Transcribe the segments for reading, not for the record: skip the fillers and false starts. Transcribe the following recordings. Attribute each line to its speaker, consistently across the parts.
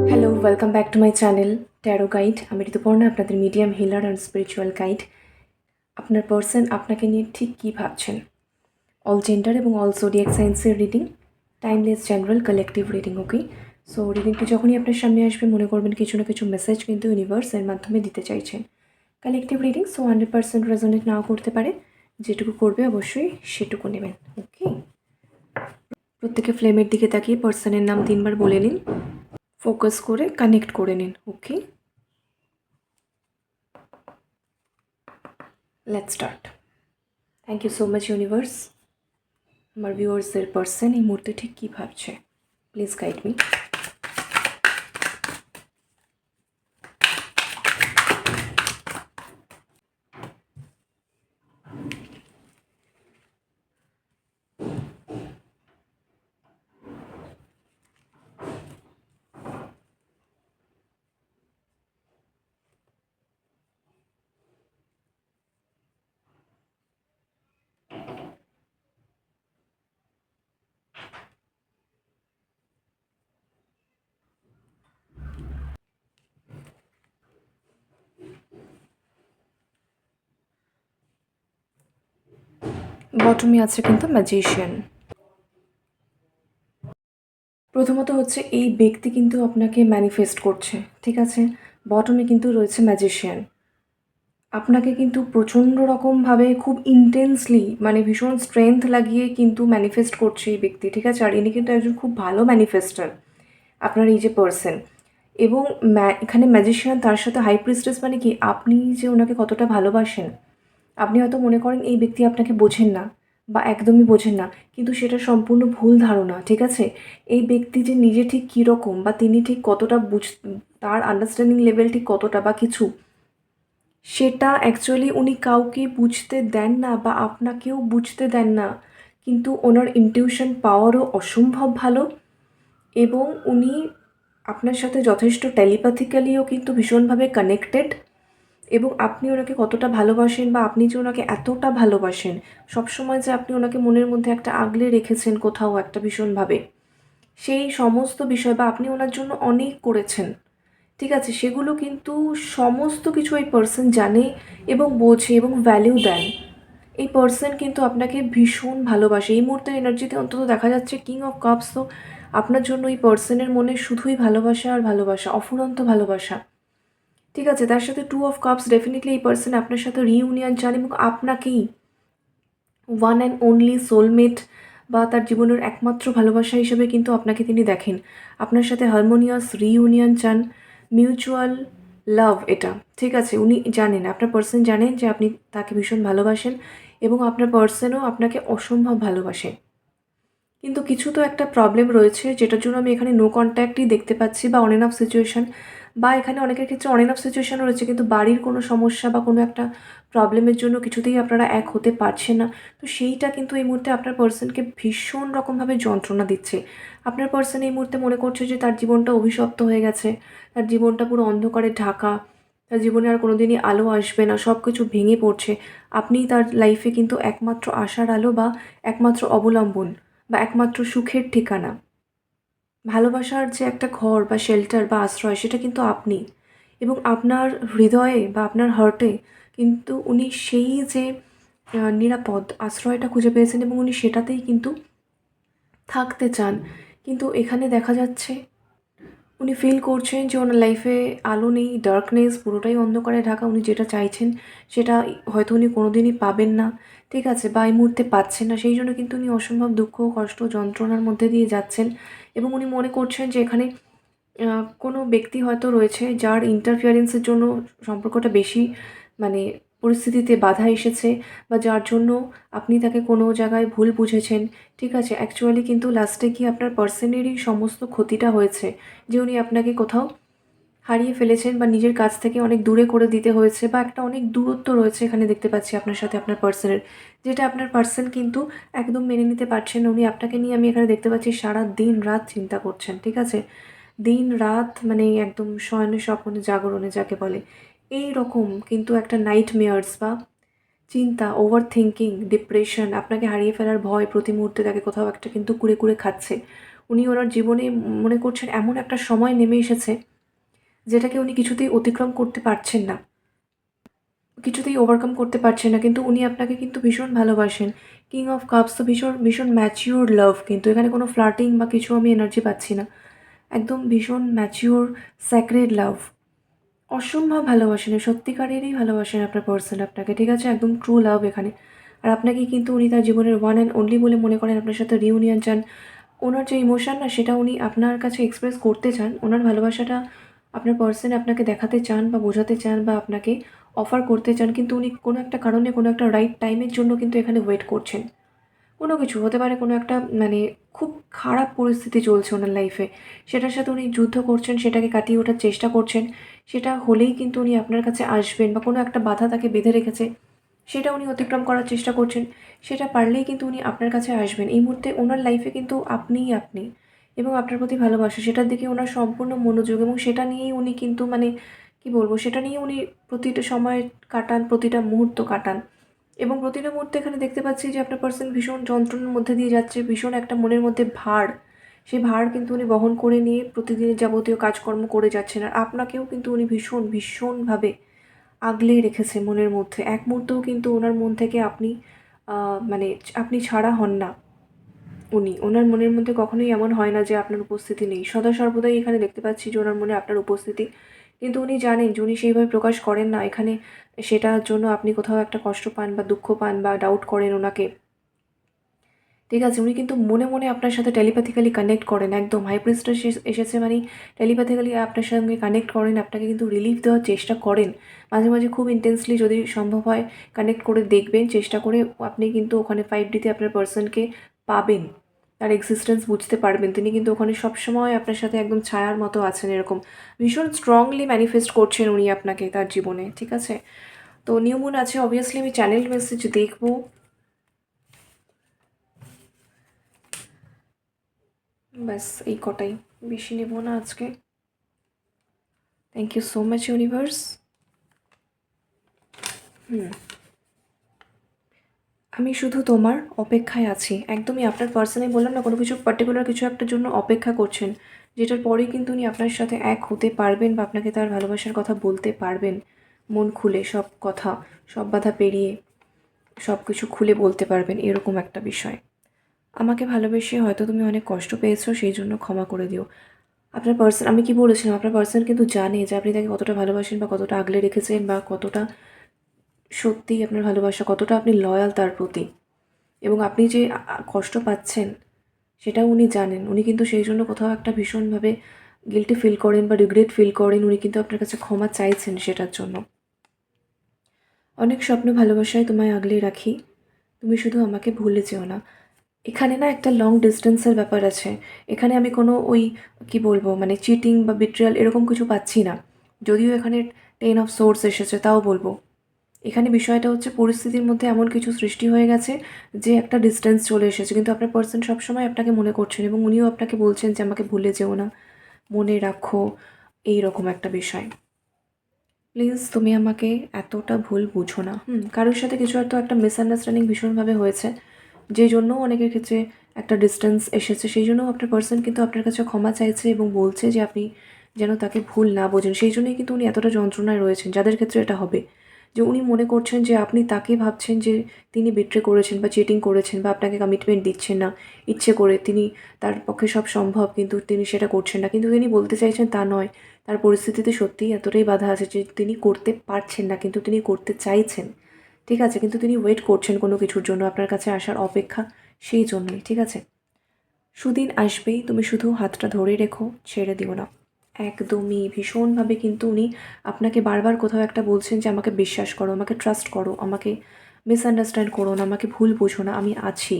Speaker 1: Hello, welcome back to my channel tarot guide. আমি ঋতুপর্ণা, আপনাদের medium healer and spiritual guide. আপনার person আপনাকে নিয়ে ঠিক কী ভাবছেন? অল জেন্ডার এবং অল জোডিয়াক সায়েন্সের reading, timeless general collective reading. Okay, so রিডিংটি যখনই আপনার সামনে আসবে মনে করবেন কিছু না কিছু মেসেজ কিন্তু ইউনিভার্স এর মাধ্যমে দিতে চাইছেন। কালেকটিভ রিডিং, সো 100% রেজোনেট নাও করতে পারে, যেটুকু করবে অবশ্যই সেটুকু নেবেন। ওকে, প্রত্যেকে ফ্লেমের দিকে তাকিয়ে পার্সনের নাম 3বার বলে নিন, ফোকাস করে কানেক্ট করে নিন। Okay, let's start. Thank you so much universe. আমার ভিউয়ার্সদের পার্সন এই মুহূর্তে ঠিক কী ভাবছে, প্লিজ গাইড মি। বটমে আছে কিন্তু ম্যাজিশিয়ান। প্রথমত হচ্ছে এই ব্যক্তি কিন্তু আপনাকে ম্যানিফেস্ট করছে, ঠিক আছে। বটমে কিন্তু রয়েছে ম্যাজিশিয়ান। আপনাকে কিন্তু প্রচণ্ড রকমভাবে খুব ইন্টেন্সলি মানে ভীষণ স্ট্রেংথ লাগিয়ে কিন্তু ম্যানিফেস্ট করছে এই ব্যক্তি, ঠিক আছে। আর ইনি কিন্তু একজন খুব ভালো ম্যানিফেস্টার, আপনার এই যে পার্সন। এবং এখানে ম্যাজিশিয়ান, তার সাথে হাই প্রিস্টেস, মানে কি আপনি যে ওনাকে কতটা ভালোবাসেন। আপনি হয়তো মনে করেন এই ব্যক্তি আপনাকে বোঝেন না বা একদমই বোঝেন না, কিন্তু সেটা সম্পূর্ণ ভুল ধারণা, ঠিক আছে। এই ব্যক্তি যে নিজে ঠিক কীরকম বা তিনি ঠিক কতটা তার আন্ডারস্ট্যান্ডিং লেভেল ঠিক কতটা বা কিছু, সেটা অ্যাকচুয়ালি উনি কাউকে বুঝতে দেন না বা আপনাকেও বুঝতে দেন না। কিন্তু ওনার ইনটিউশন পাওয়ারও অসম্ভব ভালো, এবং উনি আপনার সাথে যথেষ্ট টেলিপ্যাথিক্যালিও কিন্তু ভীষণভাবে কানেক্টেড। এবং আপনি ওনাকে কতটা ভালোবাসেন বা আপনি যে ওনাকে এতটা ভালোবাসেন, সবসময় যে আপনি ওনাকে মনের মধ্যে একটা আগলে রেখেছেন কোথাও একটা ভীষণভাবে, সেই সমস্ত বিষয় বা আপনি ওনার জন্য অনেক করেছেন, ঠিক আছে, সেগুলো কিন্তু সমস্ত কিছু এই পার্সন জানে এবং বোঝে এবং ভ্যালিউ দেন। এই পার্সন কিন্তু আপনাকে ভীষণ ভালোবাসে। এই মুহূর্তের এনার্জিতে অন্তত দেখা যাচ্ছে কিং অফ কাপস, তো আপনার জন্য এই পার্সনের মনে শুধুই ভালোবাসা আর ভালোবাসা, অফুরন্ত ভালোবাসা, ঠিক আছে। তার সাথে 2 অফ কাপস, ডেফিনেটলি এই পার্সন আপনার সাথে রিইউনিয়ন চান এবং আপনাকেই ওয়ান অ্যান্ড অনলি সোলমেট বা তার জীবনের একমাত্র ভালোবাসা হিসেবে কিন্তু আপনাকে তিনি দেখেন। আপনার সাথে হারমোনিয়াস রিইউনিয়ন চান, মিউচুয়াল লাভ এটা, ঠিক আছে। উনি জানেন, আপনার পার্সন জানেন যে আপনি তাকে ভীষণ ভালোবাসেন এবং আপনার পার্সনও আপনাকে অসম্ভব ভালোবাসে। কিন্তু কিছু তো একটা প্রবলেম রয়েছে, যেটার জন্য আমি এখানে নো কন্ট্যাক্টই দেখতে পাচ্ছি বা অন এন্ড অফ সিচুয়েশন, বা এখানে অনেকের ক্ষেত্রে অন এন্ড অফ সিচুয়েশনও রয়েছে, কিন্তু বাড়ির কোনো সমস্যা বা কোনো একটা প্রবলেমের জন্য কিছুতেই আপনারা এক হতে পারছেন না। তো সেইটা কিন্তু এই মুহূর্তে আপনার পার্সনকে ভীষণ রকমভাবে যন্ত্রণা দিচ্ছে। আপনার পার্সন এই মুহূর্তে মনে করছে যে তার জীবনটা অভিশপ্ত হয়ে গেছে, তার জীবনটা পুরো অন্ধকারে ঢাকা, তার জীবনে আর কোনো দিনই আলো আসবে না, সব কিছু ভেঙে পড়ছে। আপনিই তার লাইফে কিন্তু একমাত্র আশার আলো বা একমাত্র অবলম্বন বা একমাত্র সুখের ঠিকানা। ভালোবাসার যে একটা ঘর বা শেল্টার বা আশ্রয়, সেটা কিন্তু আপনি। এবং আপনার হৃদয়ে বা আপনার হার্টে কিন্তু উনি সেই যে নিরাপদ আশ্রয়টা খুঁজে পেয়েছেন এবং উনি সেটাতেই কিন্তু থাকতে চান। কিন্তু এখানে দেখা যাচ্ছে উনি ফিল করছেন যে ওনার লাইফে আলো নেই, ডার্কনেস, পুরোটাই অন্ধকারে ঢাকা। উনি যেটা চাইছেন সেটা হয়তো উনি কোনোদিনই পাবেন না, ঠিক আছে, বা এই মুহূর্তে পাচ্ছেন না। সেই জন্য কিন্তু উনি অসম্ভব দুঃখ, কষ্ট, যন্ত্রণার মধ্যে দিয়ে যাচ্ছেন। এবং উনি মনে করছেন যে এখানে কোনো ব্যক্তি হয়তো রয়েছে যার ইন্টারফিয়ারেন্সের জন্য সম্পর্কটা বেশি মানে পরিস্থিতিতে বাধা এসেছে, বা যার জন্য আপনি তাকে কোনো জায়গায় ভুল বুঝেছেন, ঠিক আছে। অ্যাকচুয়ালি কিন্তু লাস্টে গিয়ে আপনার পার্সনেরই সমস্ত ক্ষতিটা হয়েছে, যে উনি আপনাকে কোথাও হারিয়ে ফেলেছেন বা নিজের কাছ থেকে অনেক দূরে করে দিতে হয়েছে, বা একটা অনেক দূরত্ব রয়েছে এখানে দেখতে পাচ্ছি আপনার সাথে আপনার পার্সনের, যেটা আপনার পার্সন কিন্তু একদম মেনে নিতে পারছেন না। উনি আপনাকে নিয়ে আমি এখানে দেখতে পাচ্ছি সারা দিন রাত চিন্তা করছেন, ঠিক আছে। দিন রাত মানে একদম শয়নে স্বপনে জাগরণে যাকে বলে, এই রকম কিন্তু একটা নাইট মেয়ার্স বা চিন্তা, ওভার থিঙ্কিং, ডিপ্রেশন, আপনাকে হারিয়ে ফেলার ভয় প্রতি মুহূর্তে তাকে কোথাও একটা কিন্তু কুরে, কুরে খাচ্ছে। উনি ওনার জীবনে মনে করছেন এমন একটা সময় নেমে এসেছে, যেটাকে উনি কিছুতেই অতিক্রম করতে পারছেন না। কিছুতেই ওভারকাম করতে পারছেন না। কিন্তু উনি আপনাকে কিন্তু ভীষণ ভালোবাসেন। কিং অফ কাপস তো ভীষণ, ভীষণ ম্যাচিউর লাভ কিন্তু। এখানে কোনো ফ্লার্টিং বা কিছু আমি এনার্জি পাচ্ছি না। একদম ভীষণ ম্যাচিউর স্যাক্রেড লাভ। অসম্ভব ভালোবাসেন, সত্যিকারেরই ভালোবাসেন আপনার পার্সন আপনাকে, ঠিক আছে? একদম ট্রু লাভ এখানে। আর আপনাকে কিন্তু উনি তার জীবনের ওয়ান অ্যান্ড অনলি বলে মনে করেন, আপনার সাথে রিউনিয়ন চান। ওনার যে ইমোশন না, সেটা উনি আপনার কাছে এক্সপ্রেস করতে চান। ওনার ভালোবাসাটা আপনার পার্সন আপনাকে দেখাতে চান বা বোঝাতে চান বা আপনাকে অফার করতে চান। কিন্তু উনি কোনো একটা কারণে, কোনো একটা রাইট টাইমের জন্য কিন্তু এখানে ওয়েট করছেন। কোনো কিছু হতে পারে, কোনো একটা মানে খুব খারাপ পরিস্থিতি চলছে ওনার লাইফে, সেটার সাথে উনি যুদ্ধ করছেন, সেটাকে কাটিয়ে ওঠার চেষ্টা করছেন। সেটা হলেই কিন্তু উনি আপনার কাছে আসবেন, বা কোনো একটা বাধা তাকে বেঁধে রেখেছে, সেটা উনি অতিক্রম করার চেষ্টা করছেন। সেটা পারলেই কিন্তু উনি আপনার কাছে আসবেন। এই মুহূর্তে ওনার লাইফে কিন্তু আপনিই আপনি, এবং আপনার প্রতি ভালোবাসা, সেটার দিকে ওনার সম্পূর্ণ মনোযোগ, এবং সেটা নিয়েই উনি কিন্তু মানে কী বলবো, সেটা নিয়ে উনি প্রতিটা সময় কাটান, প্রতিটা মুহূর্ত কাটান। এবং প্রতিটা মুহূর্তে এখানে দেখতে পাচ্ছি যে আপনার পার্সন ভীষণ যন্ত্রণার মধ্যে দিয়ে যাচ্ছে, ভীষণ একটা মনের মধ্যে ভার। সেই ভার কিন্তু উনি বহন করে নিয়ে প্রতিদিনের যাবতীয় কাজকর্ম করে যাচ্ছেন। আর আপনাকেও কিন্তু উনি ভীষণ, ভীষণভাবে আগলে রেখেছে মনের মধ্যে। এক মুহূর্তেও কিন্তু ওনার মন থেকে আপনি মানে আপনি ছাড়া হন না। ওনার মনের মধ্যে কখনোই এমন হয় না যে আপনার উপস্থিতি নেই। সদা সর্বদাই এখানে দেখতে পাচ্ছি যে ওনার মনে আপনার উপস্থিতি। কিন্তু উনি জানেন যে উনি সেইভাবে প্রকাশ করেন না এখানে, সেটার জন্য আপনি কোথাও একটা কষ্ট পান বা দুঃখ পান বা ডাউট করেন ওনাকে। ঠিক আছে? উনি কিন্তু মনে, মনে আপনার সাথে টেলিপ্যাথিক্যালি কানেক্ট করেন একদম। হাই প্রিস্টেস এসেছে মানেই টেলিপ্যাথিক্যালি আপনার সঙ্গে কানেক্ট করেন, আপনাকে কিন্তু রিলিফ দেওয়ার চেষ্টা করেন। মাঝে, মাঝে খুব ইন্টেন্সলি যদি সম্ভব হয় কানেক্ট করে দেখবেন, চেষ্টা করে আপনি কিন্তু ওখানে 5D তে আপনার পার্সনকে পাবেন। তার এক্সিস্টেন্স বুঝতে পারবেন। তিনি কিন্তু ওখানে সবসময় আপনার সাথে একদম ছায়ার মতো আছেন এরকম। ভীষণ স্ট্রংলি ম্যানিফেস্ট করছেন উনি আপনাকে তার জীবনে, ঠিক আছে? তো নিউ মুন আছে, অবভিয়াসলি আমি চ্যানেল মেসেজ দেখব। ব্যাস এই কটাই, বেশি নেব না আজকে। Thank you so much universe. আমি শুধু তোমার অপেক্ষায় আছি। একদমই আপনার পার্সনে বললাম না, কোনো কিছু পার্টিকুলার কিছু একটার জন্য অপেক্ষা করছেন, যেটার পরেই কিন্তু উনি আপনার সাথে এক হতে পারবেন বা আপনাকে তার ভালোবাসার কথা বলতে পারবেন। মন খুলে সব কথা, সব বাধা পেরিয়ে সব কিছু খুলে বলতে পারবেন, এরকম একটা বিষয়। আমাকে ভালোবেসে হয়তো তুমি অনেক কষ্ট পেয়েছো, সেই জন্য ক্ষমা করে দিও। আপনার পার্সন, আমি কি বলেছিলাম, আপনার পার্সন কিন্তু জানে যে আপনি তাকে কতটা ভালোবাসেন বা কতটা আগলে রেখেছেন, বা কতটা সত্যিই আপনার ভালোবাসা, কতটা আপনি লয়াল তার প্রতি। এবং আপনি যে কষ্ট পাচ্ছেন সেটাও উনি জানেন। উনি কিন্তু সেই জন্য কোথাও একটা ভীষণভাবে গিল্টি ফিল করেন বা রিগ্রেট ফিল করেন। উনি কিন্তু আপনার কাছে ক্ষমা চাইছেন সেটার জন্য। অনেক স্বপ্ন ভালোবাসায় তোমায় আগলে রাখি, তুমি শুধু আমাকে ভুলে যেও না। এখানে না একটা লং ডিস্টেন্সের ব্যাপার আছে। এখানে আমি কোনো ওই কী বলবো, মানে চিটিং বা বিট্রিয়াল এরকম কিছু পাচ্ছি না। যদিও এখানে 10 অফ সোর্স এসেছে, তাও বলবো এখানে বিষয়টা হচ্ছে পরিস্থিতির মধ্যে এমন কিছু সৃষ্টি হয়ে গেছে যে একটা ডিস্টেন্স চলে এসেছে। কিন্তু আপনার পার্সন সবসময় আপনাকে মনে করছেন, এবং উনিও আপনাকে বলছেন যে আমাকে ভুলে যেও না, মনে রাখো, এই রকম একটা বিষয়। প্লিজ তুমি আমাকে এতটা ভুল বুঝো না। কারোর সাথে কিছু হয়তো একটা মিসআন্ডারস্ট্যান্ডিং ভীষণভাবে হয়েছে, যে জন্য অনেকের ক্ষেত্রে একটা ডিস্টেন্স এসেছে। সেই জন্য আপনার পার্সন কিন্তু আপনার কাছে ক্ষমা চাইছে এবং বলছে যে আপনি যেন তাকে ভুল না বোঝেন। সেই জন্যই কিন্তু উনি এতটা যন্ত্রণায় রয়েছেন, যাদের ক্ষেত্রে এটা হবে। যে উনি মনে করছেন যে আপনি তাকে ভাবছেন যে তিনি বিট্রে করেছেন বা চিটিং করেছেন বা আপনাকে কমিটমেন্ট দিচ্ছেন না ইচ্ছে করে, তিনি তার পক্ষে সব সম্ভব কিন্তু তিনি সেটা করছেন না। কিন্তু তিনি বলতে চাইছেন তা নয়, তার পরিস্থিতিতে সত্যিই এতটাই বাধা আছে যে তিনি করতে পারছেন না, কিন্তু তিনি করতে চাইছেন। ঠিক আছে? কিন্তু তিনি ওয়েট করছেন কোনো কিছুর জন্য, আপনার কাছে আসার অপেক্ষা সেই জন্যই। ঠিক আছে? সুদিন আসবেই, তুমি শুধু হাতটা ধরে রেখো, ছেড়ে দিও না। একদমই ভীষণভাবে কিন্তু উনি আপনাকে বারবার কোথাও একটা বলছেন যে আমাকে বিশ্বাস করো, আমাকে ট্রাস্ট করো, আমাকে মিসআন্ডারস্ট্যান্ড করো না, আমাকে ভুল বোঝো না, আমি আছি।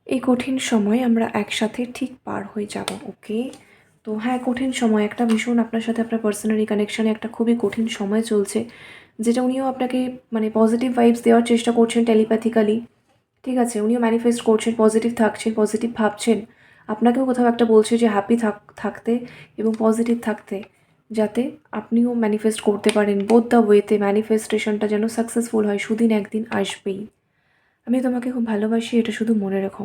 Speaker 1: এই কঠিন সময় আমরা একসাথে ঠিক পার হয়ে যাব। ওকে? তো হ্যাঁ, কঠিন সময় একটা ভীষণ, আপনার সাথে আপনার পার্সোনালি কানেকশানে একটা খুবই কঠিন সময় চলছে, যেটা উনিও আপনাকে মানে পজিটিভ ভাইবস দেওয়ার চেষ্টা করছেন টেলিপ্যাথিক্যালি। ঠিক আছে? উনিও ম্যানিফেস্ট করছেন, পজিটিভ থাকছেন, পজিটিভ ভাবছেন। আপনাকেও কোথাও একটা বলছে যে হ্যাপি থাকতে এবং পজিটিভ থাকতে। যাতে আপনিও ম্যানিফেস্ট করতে পারেন। বোথ দ্য ওয়েতে ম্যানিফেস্টেশনটা যেন সাকসেসফুল হয়, সুদিন একদিন আসবেই। আমি তোমাকে খুব ভালোবাসি, এটা শুধু মনে রেখো।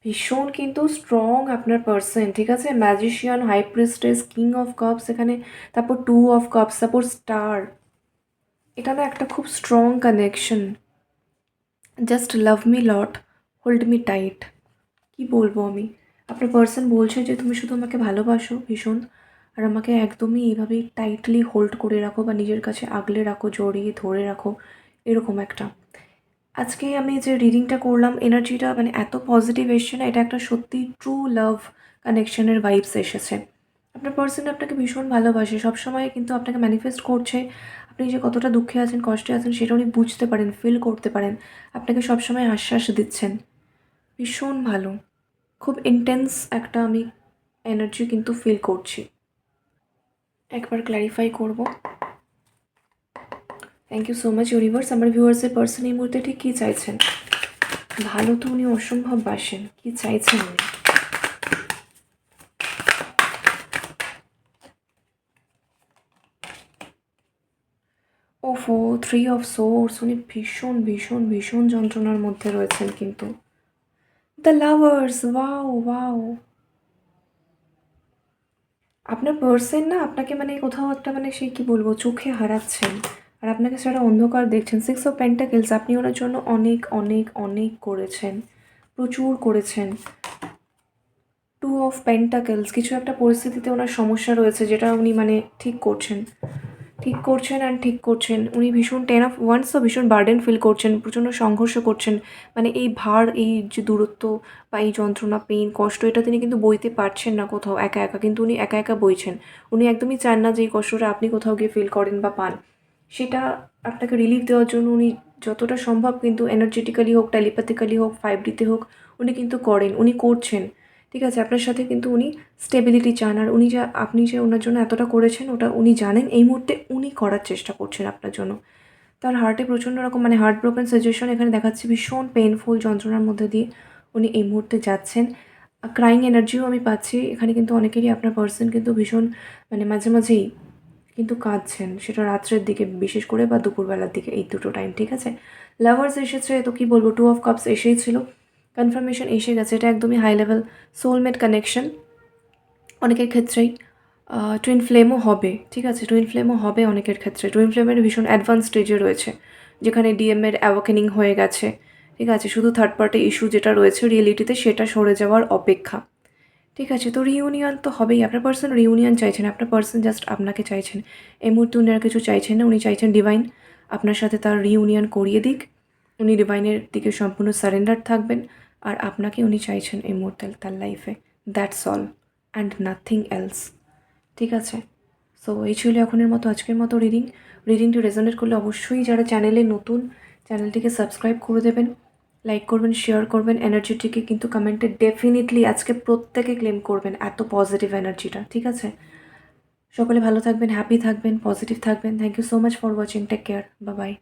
Speaker 1: ভীষণ কিন্তু স্ট্রং আপনার পার্সন, ঠিক আছে? Magician, high priestess, King of Cups এখানে, তারপর 2 অফ কাপস, তারপর স্টার। এটা না একটা খুব strong connection. Just love me লট, হোল্ড মি টাইট। কি বলবো আমি? আপনার পার্সন বলছে যে তুমি শুধু আমাকে ভালোবাসো ভীষণ, আর আমাকে একদমই এইভাবেই টাইটলি হোল্ড করে রাখো বা নিজের কাছে আগলে রাখো, জড়িয়ে ধরে রাখো, এরকম একটা। আজকে আমি যে রিডিংটা করলাম, এনার্জিটা মানে এত পজিটিভ এসছে না, এটা একটা সত্যি ট্রু লাভ কানেকশনের ভাইবস এসেছে। আপনার পার্সন আপনাকে ভীষণ ভালোবাসে, সবসময় কিন্তু আপনাকে ম্যানিফেস্ট করছে। আপনি যে কতটা দুঃখে আছেন, কষ্টে আছেন, সেটা উনি বুঝতে পারেন, ফিল করতে পারেন। আপনাকে সবসময় আশ্বাস দিচ্ছেন। ভীষণ ভালো, খুব ইন্টেন্স একটা আমি এনার্জি কিন্তু ফিল করছি। একবার ক্ল্যারিফাই করব। Thank you so much universe. আমার ভিউয়ার্সের পার্সন এই মুহূর্তে ঠিক কী চাইছেন? ভালো তো উনি অসম্ভব বাসেন, কী চাইছেন উনি? ওফো, 3 অফ সোর্স। উনি ভীষণ ভীষণ ভীষণ যন্ত্রণার মধ্যে রয়েছেন কিন্তু। The lovers, wow wow. আপনার পার্সন না আপনাকে মানে কোথাও একটা মানে সেই কী বলবো, চোখে হারাচ্ছেন, আর আপনাকে সেটা অন্ধকার দেখছেন। 6 অফ পেন্টাকেলস, আপনি ওনার জন্য অনেক অনেক অনেক করেছেন, প্রচুর করেছেন। 2 অফ পেন্টাকেলস, কিছু একটা পরিস্থিতিতে ওনার সমস্যা রয়েছে যেটা উনি মানে ঠিক করছেন, ঠিক করছেন অ্যান্ড ঠিক করছেন। উনি ভীষণ 10 অফ ওয়ান্সও ভীষণ বার্ডেন ফিল করছেন, প্রচণ্ড সংঘর্ষ করছেন। মানে এই ভার, এই যে দূরত্ব বা এই যন্ত্রণা, পেইন, কষ্ট, এটা তিনি কিন্তু বইতে পারছেন না কোথাও একা একা, কিন্তু উনি একা একা বইছেন। উনি একদমই চান না যে এই কষ্টটা আপনি কোথাও গিয়ে ফিল করেন বা পান। সেটা আপনাকে রিলিফ দেওয়ার জন্য উনি যতটা সম্ভব কিন্তু এনার্জেটিক্যালি হোক, টেলিপ্যাথিক্যালি হোক, 5Dতে হোক, উনি কিন্তু করেন, উনি করছেন। ঠিক আছে? আপনার সাথে কিন্তু উনি স্টেবিলিটি চান, আর উনি যা আপনি যে ওনার জন্য এতটা করেছেন ওটা উনি জানেন। এই মুহূর্তে উনি করার চেষ্টা করছেন আপনার জন্য। তার হার্টে প্রচণ্ড রকম মানে হার্ট ব্রোকেন সিচুয়েশন এখানে দেখাচ্ছে, ভীষণ পেইনফুল যন্ত্রণার মধ্যে দিয়ে উনি এই মুহূর্তে যাচ্ছেন। ক্রাইং এনার্জিও আমি পাচ্ছি এখানে, কিন্তু অনেকেরই আপনার পার্সন কিন্তু ভীষণ মানে মাঝে মাঝেই কিন্তু কাঁদছেন, সেটা রাত্রের দিকে বিশেষ করে বা দুপুরবেলার দিকে, এই দুটো টাইম। ঠিক আছে? লাভার্স এসেছে তো কি বলবো, 2 অফ কাপস এসেই ছিল, কনফার্মেশন এসে গেছে। এটা একদমই হাই লেভেল সোলমেট কানেকশন। অনেকের ক্ষেত্রেই টুইন ফ্লেমও হবে, ঠিক আছে? টুইন ফ্লেমও হবে অনেকের ক্ষেত্রে। টুইন ফ্লেমের ভীষণ অ্যাডভান্স স্টেজে রয়েছে, যেখানে ডিএমের অ্যাওয়াকেনিং হয়ে গেছে, ঠিক আছে? শুধু থার্ড পার্টি ইস্যু যেটা রয়েছে রিয়েলিটিতে, সেটা সরে যাওয়ার অপেক্ষা। ঠিক আছে? তো রিউনিয়ন তো হবেই। আপনার পার্সন রিউনিয়ন চাইছেন, আপনার পার্সন জাস্ট আপনাকে চাইছেন। এই মুহূর্তে উনি আর কিছু চাইছেন না, উনি চাইছেন ডিভাইন আপনার সাথে তার রিউনিয়ন করিয়ে দিক। উনি ডিভাইনের দিকে সম্পূর্ণ সারেন্ডার থাকবেন, আর আপনাকে উনি চাইছেন এই মুহূর্তে তার লাইফে। That's all and nothing else. ঠিক আছে? সো এই ছিল এখনের মতো, আজকের মতো রিডিং। রিডিংটি রেজোনেট করলে অবশ্যই যারা চ্যানেলে নতুন, চ্যানেলটিকে সাবস্ক্রাইব করে দেবেন, লাইক করবেন, শেয়ার করবেন। এনার্জিটিকে কিন্তু কমেন্টে ডেফিনেটলি আজকে প্রত্যেকে ক্লেম করবেন, এত পজিটিভ এনার্জিটা। ঠিক আছে? সকলে ভালো থাকবেন, হ্যাপি থাকবেন, পজিটিভ থাকবেন। Thank you so much for watching. Take care, bye by.